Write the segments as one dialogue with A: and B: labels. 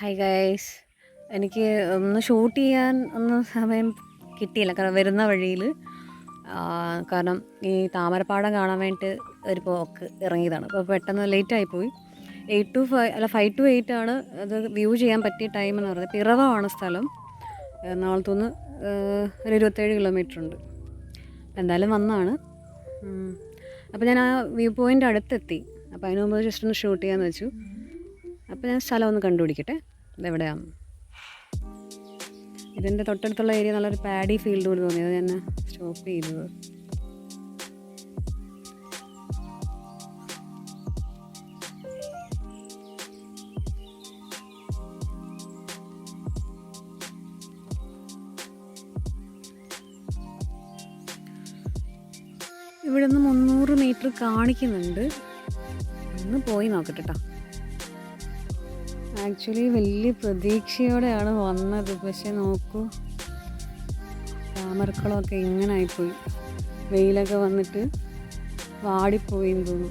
A: Hi guys. എനിക്ക് ഒന്ന് shoot ചെയ്യാൻ ഒന്നും സമയം കിട്ടിയില്ല. കാരണം വരുന്ന വഴിയിൽ കാരണം ഈ താമരപ്പാടം കാണാൻ വേണ്ടിയിട്ട് ഒരു പോക്ക് ഇറങ്ങിയതാണ്. അപ്പോൾ പെട്ടെന്ന് ലേറ്റായിപ്പോയി. 5 to 8 ആണ് അത് വ്യൂ ചെയ്യാൻ പറ്റിയ ടൈം എന്ന് പറയുന്നത്. പിറവമാണ് സ്ഥലം. എറണാകുളത്തുനിന്ന് ഒരു 27 കിലോമീറ്റർ ഉണ്ട്. എന്തായാലും വന്നാണ്. അപ്പോൾ ഞാൻ ആ വ്യൂ പോയിൻ്റ് അടുത്തെത്തി. അപ്പോൾ അതിന് മുമ്പ് ജസ്റ്റ് ഒന്ന് ഷൂട്ട് ചെയ്യാമെന്ന് വെച്ചു. അപ്പോൾ ഞാൻ സ്ഥലം ഒന്ന് കണ്ടുപിടിക്കട്ടെ, ഇതെവിടെയാണ്. ഇതിൻ്റെ തൊട്ടടുത്തുള്ള ഏരിയ നല്ലൊരു പാഡി ഫീൽഡ് പോലെ തോന്നിയത് ഞാൻ സ്റ്റോപ്പ് ചെയ്തത്. ഇവിടെ നിന്ന് 300 മീറ്റർ കാണിക്കുന്നുണ്ട്. ഒന്ന് പോയി നോക്കട്ടെ കേട്ടോ. ആക്ച്വലി വലിയ പ്രതീക്ഷയോടെയാണ് വന്നത്. പക്ഷെ നോക്കൂ, താമരക്കുളമൊക്കെ ഇങ്ങനെ ആയിപ്പോയി. വെയിലൊക്കെ വന്നിട്ട് വാടിപ്പോയി എന്ന് തോന്നുന്നു.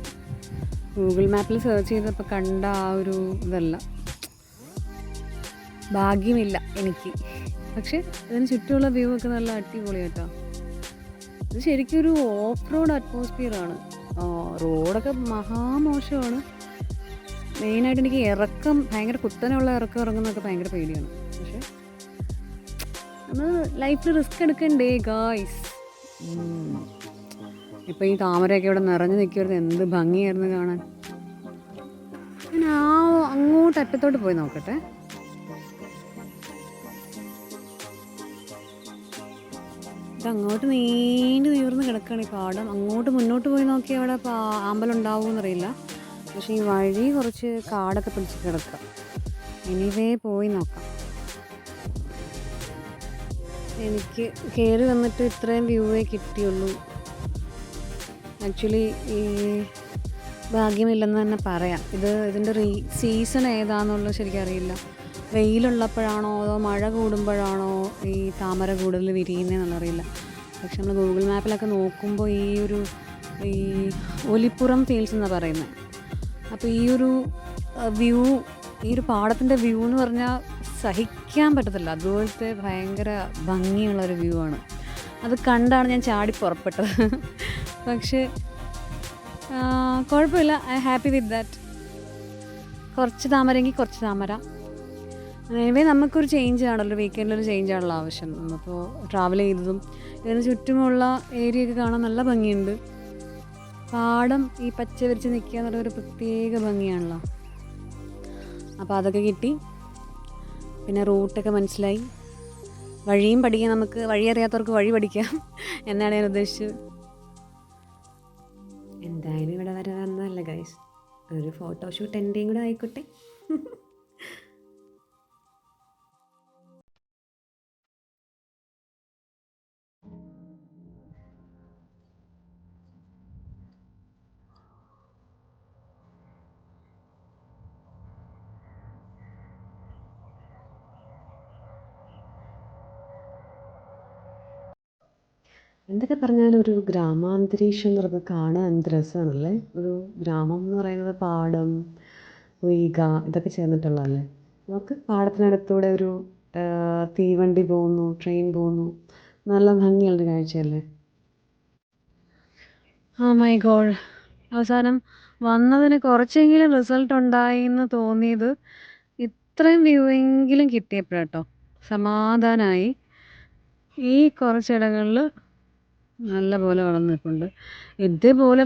A: ഗൂഗിൾ മാപ്പിൽ സെർച്ച് ചെയ്തപ്പോൾ കണ്ട ആ ഒരു ഇതല്ല, ഭാഗ്യമില്ല എനിക്ക്. പക്ഷെ അതിന് ചുറ്റുമുള്ള വ്യൂ ഒക്കെ നല്ല അടിപൊളി കേട്ടോ. ഇത് ശരിക്കും ഒരു ഓഫ് റോഡ് അറ്റ്മോസ്ഫിയറാണ്. റോഡൊക്കെ മഹാമോശമാണ്. മെയിനായിട്ട് എനിക്ക് ഇറക്കം, ഭയങ്കര കുത്തനെയുള്ള ഇറക്കം ഇറങ്ങുന്നതൊക്കെ ഭയങ്കര പേടിയാണ്. പക്ഷെ നമ്മൾ ലൈഫിൽ റിസ്ക് എടുക്കണ്ടേ ഗായ്സ്. ഇപ്പം ഈ താമരയൊക്കെ ഇവിടെ നിറഞ്ഞു നിൽക്കുമായിരുന്നു. എന്ത് ഭംഗിയായിരുന്നു കാണാൻ. ഞാൻ അങ്ങോട്ട് അറ്റത്തോട്ട് പോയി നോക്കട്ടെ. ഇതങ്ങോട്ട് നീണ്ടു നീർന്ന് കിടക്കുകയാണ് ഈ പാടം. അങ്ങോട്ട് മുന്നോട്ട് പോയി നോക്കിയാൽ അവിടെ ആമ്പലം ഉണ്ടാവുമെന്നറിയില്ല. പക്ഷേ ഈ വഴി കുറച്ച് കാടൊക്കെ പിടിച്ച് കിടക്കുക. എനിവേ പോയി നോക്കാം. എനിക്ക് കയറി വന്നിട്ട് ഇത്രയും വ്യൂവേ കിട്ടിയുള്ളൂ. ആക്ച്വലി ഈ ഭാഗ്യമില്ലെന്ന് തന്നെ പറയാം. ഇതിൻ്റെ സീസൺ ഏതാണെന്നുള്ളത് ശരിക്കും അറിയില്ല. വെയിലുള്ളപ്പോഴാണോ അതോ മഴ കൂടുമ്പോഴാണോ ഈ താമര കൂടുതൽ വിരിയുന്നതെന്നറിയില്ല. പക്ഷെ നമ്മൾ ഗൂഗിൾ മാപ്പിലൊക്കെ നോക്കുമ്പോൾ ഈ ഒലിപ്പുറം ഫീൽസ് എന്നാണ് പറയുന്നത്. അപ്പോൾ ഈ ഒരു വ്യൂ, ഈ ഒരു പാടത്തിൻ്റെ വ്യൂ എന്ന് പറഞ്ഞാൽ സഹിക്കാൻ പറ്റത്തില്ല. അതുപോലത്തെ ഭയങ്കര ഭംഗിയുള്ളൊരു വ്യൂ ആണ്. അത് കണ്ടാണ് ഞാൻ ചാടി പുറപ്പെട്ടത്. പക്ഷേ കുഴപ്പമില്ല, ഐ ഹാപ്പി വിത്ത് ദാറ്റ്. കുറച്ച് താമരയെങ്കിൽ കുറച്ച് താമര. എനിവേ നമുക്കൊരു ചേഞ്ച് ആണല്ലോ, വീക്കെൻഡിലൊരു ചേഞ്ച് ആണല്ലോ ആവശ്യം. നമ്മളിപ്പോൾ ട്രാവൽ ചെയ്തതും ഇതിന് ചുറ്റുമുള്ള ഏരിയയൊക്കെ കാണാൻ നല്ല ഭംഗിയുണ്ട്. പാടം ഈ പച്ച വിരിച്ച് നിൽക്കുക എന്നുള്ള ഒരു പ്രത്യേക ഭംഗിയാണല്ലോ. അപ്പോൾ അതൊക്കെ കിട്ടി. പിന്നെ റൂട്ടൊക്കെ മനസ്സിലായി. വഴിയും പഠിക്കാം. നമുക്ക് വഴി അറിയാത്തവർക്ക് വഴി പഠിക്കാം എന്നാണ് ഞാൻ ഉദ്ദേശിച്ചത്. എന്തായാലും ഇവിടെ വരെ വന്നതല്ല ഗൈസ്, ഒരു ഫോട്ടോഷൂട്ട് എൻ്റെയും കൂടെ ആയിക്കോട്ടെ. എന്തൊക്കെ പറഞ്ഞാലും ഒരു ഗ്രാമാന്തരീക്ഷം എന്ന് പറയുന്നത് കാണാൻ എന്ത് രസമാണല്ലേ. ഒരു ഗ്രാമം എന്ന് പറയുന്നത് പാടം, പൊയ്ക, ഇതൊക്കെ ചേർന്നിട്ടുള്ളതല്ലേ. നമുക്ക് പാടത്തിനടുത്തൂടെ ഒരു തീവണ്ടി പോകുന്നു, ട്രെയിൻ പോകുന്നു. നല്ല ഭംഗിയുള്ളൊരു കാഴ്ചയല്ലേ. മൈ ഗോഡ്, അവസാനം വന്നതിന് കുറച്ചെങ്കിലും റിസൾട്ട് ഉണ്ടായി എന്ന് തോന്നിയത് ഇത്രയും വ്യൂ എങ്കിലും കിട്ടിയപ്പോഴാട്ടോ. സമാധാനമായി. ഈ കുറച്ചിടങ്ങളിൽ നല്ല പോലെ വളർന്നു നിൽപ്പുണ്ട്. ഇതേപോലെ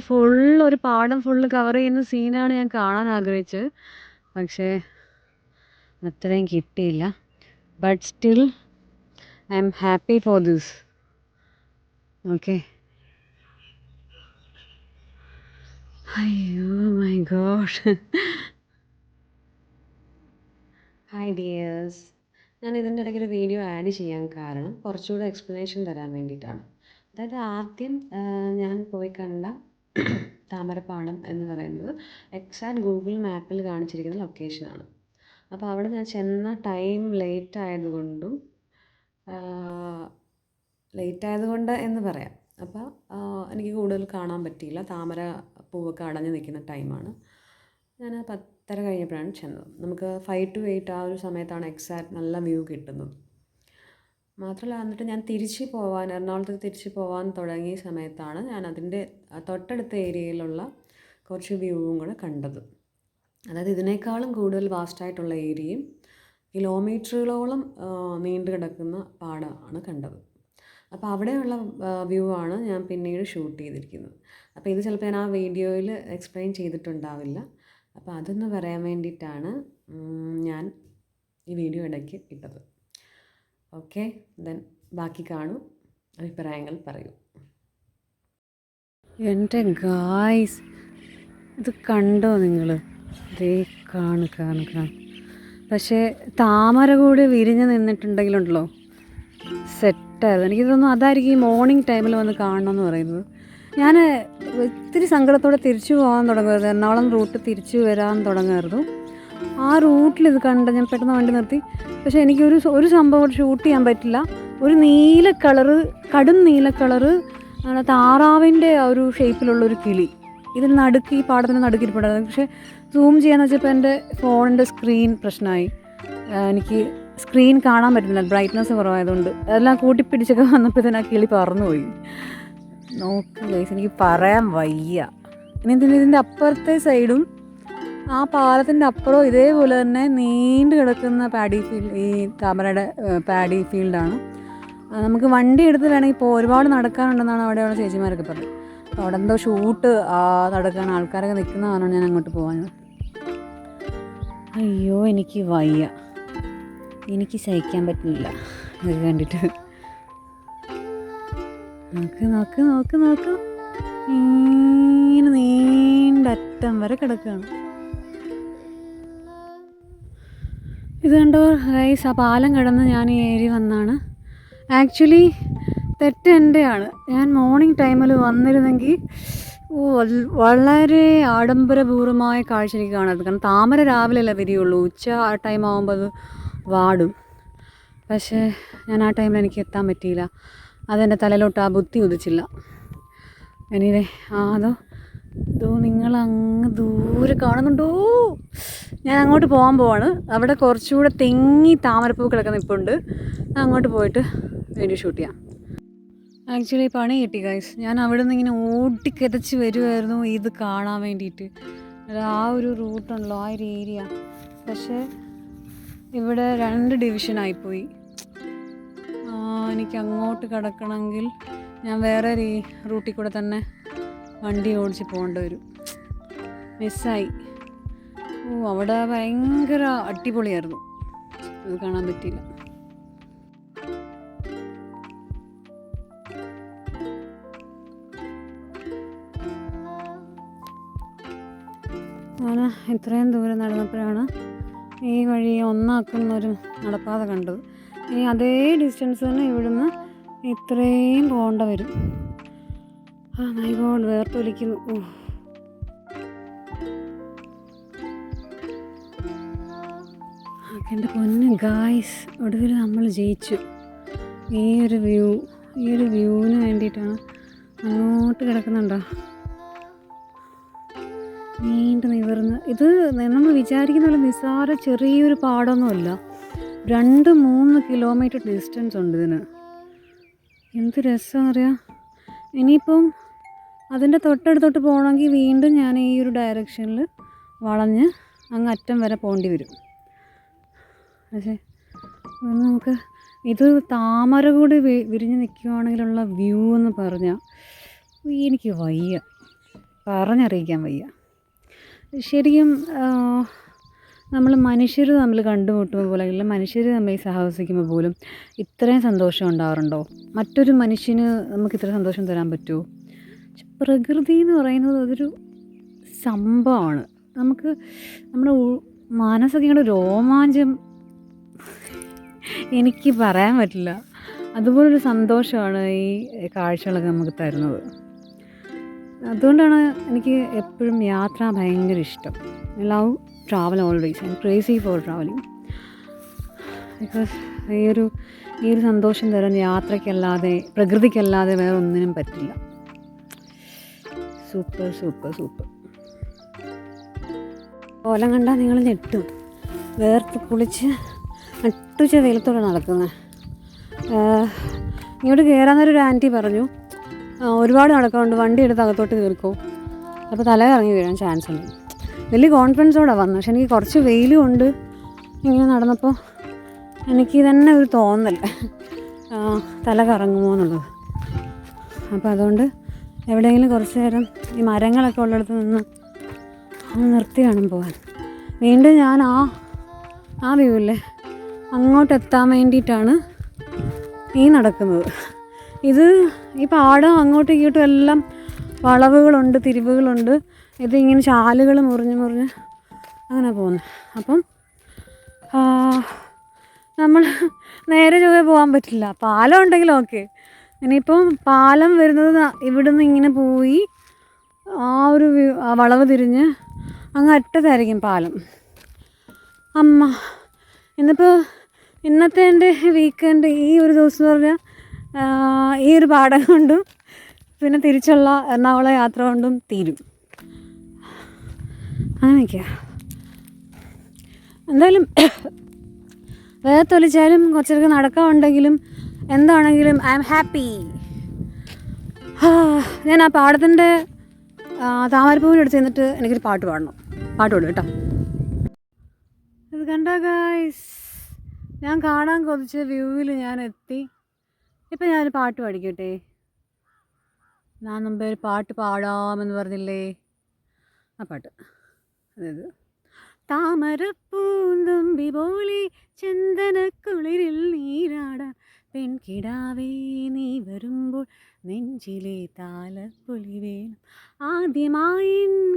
A: ഒരു പാടം ഫുള്ള് കവർ ചെയ്യുന്ന സീനാണ് ഞാൻ കാണാൻ ആഗ്രഹിച്ചത്. പക്ഷേ അത്രയും കിട്ടിയില്ല. But still I am happy for this. Okay. അയ്യോ മൈ ഗോഡ്. Hi dears. ഞാൻ ഇതിൻ്റെ ഇടയ്ക്ക് ഒരു വീഡിയോ ആഡ് ചെയ്യാൻ കാരണം കുറച്ചുകൂടെ എക്സ്പ്ലനേഷൻ തരാൻ വേണ്ടിയിട്ടാണ്. അതായത് ആദ്യം ഞാൻ പോയി കണ്ട താമരപ്പാടം എന്ന് പറയുന്നത് എക്സാക്റ്റ് ഗൂഗിൾ മാപ്പിൽ കാണിച്ചിരിക്കുന്ന ലൊക്കേഷനാണ്. അപ്പോൾ അവിടെ ഞാൻ ചെന്ന ടൈം ലേറ്റ് ആയതുകൊണ്ട് എന്ന് പറയാം. അപ്പോൾ എനിക്ക് കൂടുതൽ കാണാൻ പറ്റിയില്ല. താമര പൂവൊക്കെ അടഞ്ഞു നിൽക്കുന്ന ടൈമാണ്.
B: ഞാൻ 10:30 കഴിഞ്ഞപ്പോഴാണ് ചെന്നത്. നമുക്ക് 5 to 8 ആ ഒരു സമയത്താണ് എക്സാക്റ്റ് നല്ല വ്യൂ കിട്ടുന്നത്. മാത്രമല്ല എന്നിട്ട് ഞാൻ തിരിച്ച് പോവാൻ എറണാകുളത്ത് തിരിച്ച് പോവാൻ തുടങ്ങിയ സമയത്താണ് ഞാൻ അതിൻ്റെ തൊട്ടടുത്ത ഏരിയയിലുള്ള കുറച്ച് വ്യൂവും കൂടെ കണ്ടത്. അതായത് ഇതിനേക്കാളും കൂടുതൽ വാസ്റ്റായിട്ടുള്ള ഏരിയയും കിലോമീറ്ററുകളോളം നീണ്ടു കിടക്കുന്ന പാടമാണ് കണ്ടത്. അപ്പോൾ അവിടെയുള്ള വ്യൂ ആണ് ഞാൻ പിന്നീട് ഷൂട്ട് ചെയ്തിരിക്കുന്നത്. അപ്പോൾ ഇത് ചിലപ്പോൾ ഞാൻ ആ വീഡിയോയിൽ എക്സ്പ്ലെയിൻ ചെയ്തിട്ടുണ്ടാവില്ല. അപ്പോൾ അതൊന്ന് പറയാൻ വേണ്ടിയിട്ടാണ് ഞാൻ ഈ വീഡിയോ ഇടയ്ക്ക് ഇട്ടത്. ഓക്കെ, ദെൻ ബാക്കി കാണൂ, അഭിപ്രായങ്ങൾ പറയൂ.
A: എൻ്റെ ഗായ്സ്, ഇത് കണ്ടോ നിങ്ങൾ? ദേ കാണു. പക്ഷേ താമര കൂടി വിരിഞ്ഞ് നിന്നിട്ടുണ്ടെങ്കിലുണ്ടല്ലോ സെറ്റായിരുന്നു. എനിക്ക് തോന്നുന്നു അതായിരിക്കും ഈ മോർണിംഗ് ടൈമിൽ വന്ന് കാണണമെന്ന് പറയുന്നത്. ഞാൻ ഒത്തിരി സങ്കടത്തോടെ തിരിച്ചു പോകാൻ തുടങ്ങുമായിരുന്നു. എറണാകുളം റൂട്ട് തിരിച്ചു വരാൻ തുടങ്ങുമായിരുന്നു. ആ റൂട്ടിൽ ഇത് കണ്ട ഞാൻ പെട്ടെന്ന് വണ്ടി നിർത്തി. പക്ഷേ എനിക്കൊരു സംഭവം ഷൂട്ട് ചെയ്യാൻ പറ്റില്ല. ഒരു നീല കളറ്, കടും നീല കളറ്, താറാവിൻ്റെ ആ ഒരു ഷേപ്പിലുള്ളൊരു കിളി ഇതിന് നടുക്ക്, ഈ പാടത്തിന് നടുക്കിരിപ്പുണ്ടായിരുന്നു. പക്ഷേ സൂം ചെയ്യാന്ന് വെച്ചപ്പോൾ എൻ്റെ ഫോണിൻ്റെ സ്ക്രീൻ പ്രശ്നമായി. എനിക്ക് സ്ക്രീൻ കാണാൻ പറ്റുന്നില്ല, ബ്രൈറ്റ്നസ് കുറവായതുകൊണ്ട്. അതെല്ലാം കൂട്ടിപ്പിടിച്ചൊക്കെ വന്നപ്പോഴത്തേന് ആ കിളി പറന്നുപോയി. നോക്ക് ഗൈസ്, എനിക്ക് പറയാൻ വയ്യ. ഇനി ഇതിൻ്റെ അപ്പുറത്തെ സൈഡും ആ പാലത്തിൻ്റെ അപ്പുറവും ഇതേപോലെ തന്നെ നീണ്ടു കിടക്കുന്ന പാഡി ഫീൽഡ്, ഈ താമരയുടെ പാഡി ഫീൽഡാണ്. നമുക്ക് വണ്ടി എടുത്ത് വേണമെങ്കിൽ ഒരുപാട് നടക്കാനുണ്ടെന്നാണ് അവിടെയുള്ള ചേച്ചിമാരൊക്കെ പറഞ്ഞത്. അപ്പോൾ അവിടെ എന്തോ ഷൂട്ട് നടക്കാൻ ആൾക്കാരൊക്കെ നിൽക്കുന്നതാണ് ഞാൻ അങ്ങോട്ട് പോകാൻ. അയ്യോ, എനിക്ക് വയ്യ, എനിക്ക് സഹിക്കാൻ പറ്റുന്നില്ല ഇത് കണ്ടിട്ട്. നോക്ക് ഇങ്ങനെ നീണ്ട അറ്റം വരെ കിടക്കുകയാണ്. ഇത് കണ്ടോ ഗൈസ്, ആ പാലം കിടന്ന് ഞാൻ ഈ ഏരിയ വന്നാണ്. ആക്ച്വലി തെറ്റ് എൻ്റെയാണ്. ഞാൻ മോർണിംഗ് ടൈമിൽ വന്നിരുന്നെങ്കിൽ വളരെ ആഡംബരപൂർവമായ കാഴ്ച എനിക്ക് കാണരുത്. കാരണം താമര രാവിലെയല്ല വിരിയുള്ളൂ, ഉച്ച ആ ടൈം ആകുമ്പോൾ അത് വാടും. പക്ഷേ ഞാൻ ആ ടൈമിൽ എനിക്ക് എത്താൻ പറ്റിയില്ല. അതെൻ്റെ തലയിലോട്ട് ആ ബുദ്ധി ഉദിച്ചില്ല. എനിവേ അതോ നിങ്ങളങ്ങ് ദൂരെ കാണുന്നുണ്ടോ? ഞാൻ അങ്ങോട്ട് പോകാൻ പോവാണ്. അവിടെ കുറച്ചുകൂടെ തെങ്ങി താമരപ്പൂക്കളൊക്കെ നിൽപ്പുണ്ട്. അങ്ങോട്ട് പോയിട്ട് വീഡിയോ ഷൂട്ട് ചെയ്യാം. ആക്ച്വലി പണി കിട്ടി ഗൈസ്. ഞാൻ അവിടെ നിന്ന് ഇങ്ങനെ ഓടിക്കിതച്ച് വരുമായിരുന്നു ഇത് കാണാൻ വേണ്ടിയിട്ട്. ആ ഒരു റൂട്ടുണ്ടല്ലോ, ആ ഒരു ഏരിയ. പക്ഷേ ഇവിടെ 2 ഡിവിഷനായിപ്പോയി. എനിക്ക് അങ്ങോട്ട് കിടക്കണമെങ്കിൽ ഞാൻ വേറെ റൂട്ടിൽ കൂടെ തന്നെ വണ്ടി ഓടിച്ച് പോകേണ്ടി വരും. മിസ്സായി. അവിടെ ഭയങ്കര അടിപൊളിയായിരുന്നു, അത് കാണാൻ പറ്റിയില്ല. അങ്ങനെ ഇത്രയും ദൂരം നടന്നപ്പോഴാണ് ഈ വഴി ഒന്നാക്കുന്നൊരു നടപ്പാത കണ്ടത്. ഇനി അതേ ഡിസ്റ്റൻസ് തന്നെ ഇവിടുന്ന് ഇത്രയും പോകേണ്ട വരും. മൈ ഗോഡ്, വേർത്തൊലിക്കുന്നു. എൻ്റെ പൊന്ന് ഗായ്സ്, ഒടുവിൽ നമ്മൾ ജയിച്ചു. ഈ ഒരു വ്യൂവിന് വേണ്ടിയിട്ടാണ് അങ്ങോട്ട് കിടക്കുന്നുണ്ടോ, നീണ്ടു നിവർന്ന്. ഇത് നമ്മൾ വിചാരിക്കുന്ന പോലെ നിസ്സാര ചെറിയൊരു പാടമൊന്നുമല്ല. 2-3 കിലോമീറ്റർ ഡിസ്റ്റൻസ് ഉണ്ട് ഇതിന്. എന്ത് രസമെന്നറിയാം. ഇനിയിപ്പം അതിൻ്റെ തൊട്ടടുത്തോട്ട് പോകണമെങ്കിൽ വീണ്ടും ഞാൻ ഈ ഒരു ഡയറക്ഷനിൽ വളഞ്ഞ് അങ്ങ് അറ്റം വരെ പോകേണ്ടി വരും. പക്ഷേ നമുക്ക് ഇത് താമര കൂടി വിരിഞ്ഞ് നിൽക്കുകയാണെങ്കിലുള്ള വ്യൂ എന്ന് പറഞ്ഞാൽ എനിക്ക് വയ്യ, പറഞ്ഞറിയിക്കാൻ വയ്യ. ശരിക്കും നമ്മൾ മനുഷ്യർ തമ്മിൽ കണ്ടുമുട്ടുമ്പോൾ പോലെ, അല്ലെങ്കിൽ മനുഷ്യർ തമ്മിൽ സഹവസിക്കുമ്പോൾ പോലും ഇത്രയും സന്തോഷം ഉണ്ടാവാറുണ്ടോ? മറ്റൊരു മനുഷ്യന് നമുക്ക് ഇത്ര സന്തോഷം തരാൻ പറ്റുമോ? പ്രകൃതി എന്ന് പറയുന്നത് അതൊരു സംഭവമാണ്. നമുക്ക് നമ്മുടെ മനസ്സൊക്കെ ഇങ്ങോട്ട് രോമാഞ്ചം എനിക്ക് പറയാൻ പറ്റില്ല. അതുപോലൊരു സന്തോഷമാണ് ഈ കാഴ്ചകളൊക്കെ നമുക്ക് തരുന്നത്. അതുകൊണ്ടാണ് എനിക്ക് എപ്പോഴും യാത്ര ഭയങ്കര ഇഷ്ടം. I love travel always. I M crazy four travelling. Because ഈ ഒരു സന്തോഷം തരാൻ യാത്രയ്ക്കല്ലാതെ, പ്രകൃതിക്കല്ലാതെ വേറെ ഒന്നിനും പറ്റില്ല. സൂപ്പർ. കോലം കണ്ടാൽ നിങ്ങൾ ഞെട്ടും. വേർത്ത് കുളിച്ച് നട്ടുച്ച വെയിലത്തോടെ നടക്കുന്നത്. ഇങ്ങോട്ട് കയറാന്നൊരു ആൻറ്റി പറഞ്ഞു, ഒരുപാട് നടക്കാറുണ്ട്, വണ്ടി എടുത്ത് അകത്തോട്ട് കയറിക്കോ, അപ്പോൾ തല കറങ്ങി വീഴാൻ ചാൻസ് ഉണ്ട്. വലിയ കോൺഫിഡൻസോടെ വന്നു. പക്ഷെ എനിക്ക് കുറച്ച് വെയിൽ കൊണ്ട് ഇങ്ങനെ നടന്നപ്പോൾ എനിക്ക് തന്നെ ഒരു തോന്നൽ തല കറങ്ങുമോ എന്നുള്ളത്. അപ്പോൾ അതുകൊണ്ട് എവിടെയെങ്കിലും കുറച്ച് നേരം ഈ മരങ്ങളൊക്കെ ഉള്ളിടത്ത് നിന്ന് നിർത്തി വേണം പോകാൻ. വീണ്ടും ഞാൻ ആ വ്യൂ ഇല്ലേ അങ്ങോട്ട് എത്താൻ വേണ്ടിയിട്ടാണ് ഈ നടക്കുന്നത്. ഈ പാടം അങ്ങോട്ടും ഇങ്ങോട്ടും എല്ലാം വളവുകളുണ്ട്, തിരിവുകളുണ്ട്. ഇതിങ്ങനെ ചാലുകൾ മുറിഞ്ഞ് അങ്ങനെ പോകുന്നു. അപ്പം നമ്മൾ നേരെ ചൊവ്വേ പോകാൻ പറ്റില്ല. പാലം ഉണ്ടെങ്കിൽ ഓക്കെ. ഇനിയിപ്പം പാലം വരുന്നത് ഇവിടുന്ന് ഇങ്ങനെ പോയി ഒരു വളവ് തിരിഞ്ഞ് അങ്ങ് അറ്റത്തായിരിക്കും പാലം. ഇന്നത്തെ എൻ്റെ വീക്കെൻഡ് ഈ ഒരു ദിവസം എന്ന് പറഞ്ഞാൽ ഈ ഒരു പാടം കൊണ്ടും പിന്നെ തിരിച്ചുള്ള എറണാകുളം യാത്ര കൊണ്ടും തീരും. അങ്ങനെയൊക്കെയാണ്. എന്തായാലും വേർത്തൊലിച്ചാലും കുറച്ചൊക്കെ നടക്കാനുണ്ടെങ്കിലും എന്താണെങ്കിലും ഐ ആം ഹാപ്പി. ഞാൻ ആ പാടത്തിൻ്റെ താമരപ്പൂവിനെടുത്ത് ചെന്നിട്ട് എനിക്കൊരു പാട്ട് പാടണം. പാട്ട് പാടും കേട്ടോ. ഇത് കണ്ടോ ഗായ്സ്, ഞാൻ കാണാൻ കൊതിച്ച വ്യൂവിൽ ഞാൻ എത്തി. ഇപ്പം ഞാനൊരു പാട്ട് പാടിക്കട്ടെ. ഞാൻ മുമ്പേ ഒരു പാട്ട് പാടാമെന്ന് പറഞ്ഞില്ലേ, ആ പാട്ട്. അതായത് താമരപ്പൂന്തുമ്പി പോലെ ചന്ദനക്കുളിരിൽ നീരാടാൻ പെൺകിടാവേ നീ വരുമ്പോൾ നെഞ്ചിലെ താലപ്പൊലി വേണം. ആദ്യമായി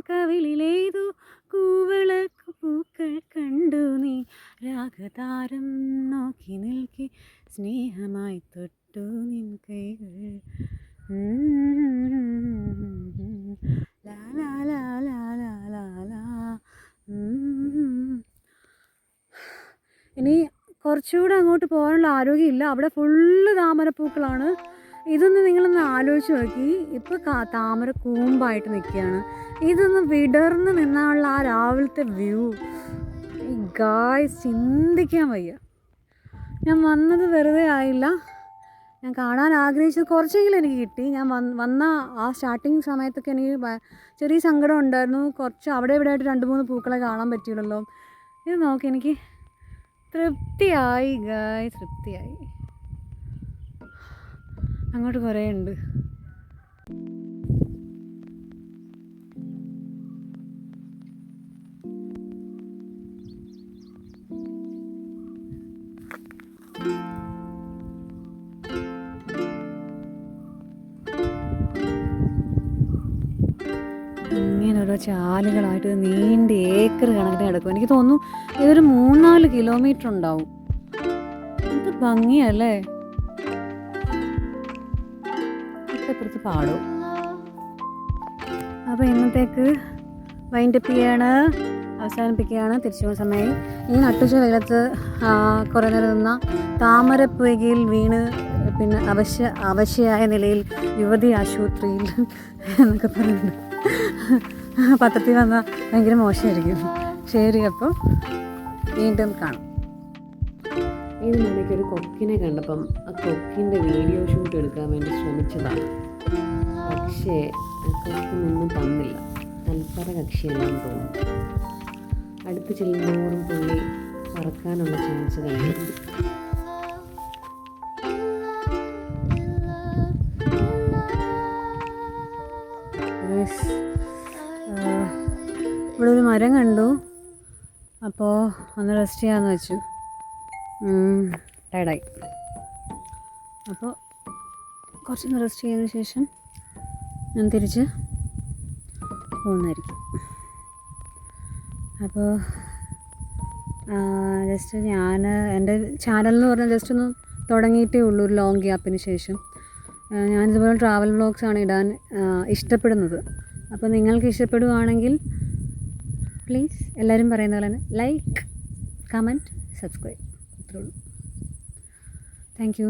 A: കവിളിലേതു കൂവളക്കു പൂക്കൾ കണ്ടു നീ രാഗതാരം നോക്കി നിൽക്കി സ്നേഹമായി തൊട്ടു നിൻ കൈകൾ. ലാ ലാ ലാ ലാ ലാ ലാ ലാ. ഇനി കുറച്ചുകൂടെ അങ്ങോട്ട് പോകാനുള്ള ആരോഗ്യമില്ല. അവിടെ ഫുള്ള് താമരപ്പൂക്കളാണ്. ഇതൊന്ന് നിങ്ങളൊന്ന് ആലോചിച്ച് നോക്കി. ഇപ്പോൾ താമര കൂമ്പായിട്ട് നിൽക്കുകയാണ്. ഇതൊന്ന് വിടർന്ന് നിന്നുള്ള ആ രാവിലത്തെ വ്യൂ ഗായ്സ് ചിന്തിക്കാൻ വയ്യ. ഞാൻ വന്നത് വെറുതെ ആയില്ല. ഞാൻ കാണാൻ ആഗ്രഹിച്ചത് കുറച്ചെങ്കിലും എനിക്ക് കിട്ടി. ഞാൻ വന്ന ആ സ്റ്റാർട്ടിങ് സമയത്തൊക്കെ എനിക്ക് ചെറിയ സങ്കടം ഉണ്ടായിരുന്നു. കുറച്ച് അവിടെ ഇവിടെ ആയിട്ട് 2-3 പൂക്കളെ കാണാൻ പറ്റിയുള്ളൂ. ഇത് നോക്കി എനിക്ക് തൃപ്തിയായി ഗായ്, തൃപ്തിയായി. അങ്ങോട്ട് കുറേ ഉണ്ട്. ഇങ്ങനെ ഓരോ ചാലുകളായിട്ട് നീണ്ട ഏക്കർ കണക്കിന് കിടക്കും. എനിക്ക് തോന്നുന്നു ഇതൊരു 3-4 കിലോമീറ്റർ ഉണ്ടാവും. എന്ത് ഭംഗിയല്ലേ. ഇപ്പുറത്ത് പാടും. അപ്പോൾ ഇന്നത്തേക്ക് വൈൻഡപ്പ് ചെയ്യാണ്, അവസാനിപ്പിക്കുകയാണ്. തിരിച്ചു പോകുന്ന സമയം ഈ നട്ടുച്ച വെയിലത്ത് കുറേ നേരം നിന്ന താമരപ്പുകയിൽ വീണ് പിന്നെ അവശയായ നിലയിൽ യുവതി ആശുപത്രിയിൽ എന്നൊക്കെ പറയുന്നുണ്ട്. പത്രത്തിൽ വന്നാൽ ഭയങ്കര മോശമായിരിക്കും. ശരി, അപ്പോൾ വീണ്ടും കാണാം.
B: ഇതിനിടയ്ക്കൊരു കൊക്കിനെ കണ്ടപ്പം ആ കൊക്കിൻ്റെ വീഡിയോ ഷൂട്ട് എടുക്കാൻ വേണ്ടി ശ്രമിച്ചതാണ്. പക്ഷേ ആ കൊക്കൊന്നും തന്നില്ല. തൽപര കക്ഷിയെല്ലാം തോന്നുന്നു. അടുത്ത് ചെല്ലുമ്പോഴും പുള്ളി പറക്കാനുള്ള ചാൻസ് കഴിയുന്നുണ്ട്.
A: ഇവിടെ ഒരു മരം കണ്ടു. അപ്പോൾ ഒന്ന് റെസ്റ്റ് ചെയ്യാമെന്ന് വെച്ചു. ടയർഡായി. അപ്പോൾ കുറച്ചൊന്ന് റെസ്റ്റ് ചെയ്തതിന് ശേഷം ഞാൻ തിരിച്ച് പോകുന്നതായിരിക്കും. അപ്പോൾ ജസ്റ്റ് ഞാൻ എൻ്റെ ചാനൽ എന്ന് പറഞ്ഞാൽ ജസ്റ്റ് ഒന്ന് തുടങ്ങിയിട്ടേ ഉള്ളൂ, ഒരു ലോങ് ഗ്യാപ്പിന് ശേഷം. ഞാനിതുപോലെ ട്രാവൽ വ്ളോഗ്സാണ് ഇടാൻ ഇഷ്ടപ്പെടുന്നത്. അപ്പോൾ നിങ്ങൾക്ക് ഇഷ്ടപ്പെടുകയാണെങ്കിൽ പ്ലീസ് എല്ലാവരും പറയുന്ന പോലെ തന്നെ ലൈക്ക്, കമൻറ്റ്, സബ്സ്ക്രൈബ്. അത്രേ ഉള്ളൂ. Thank you.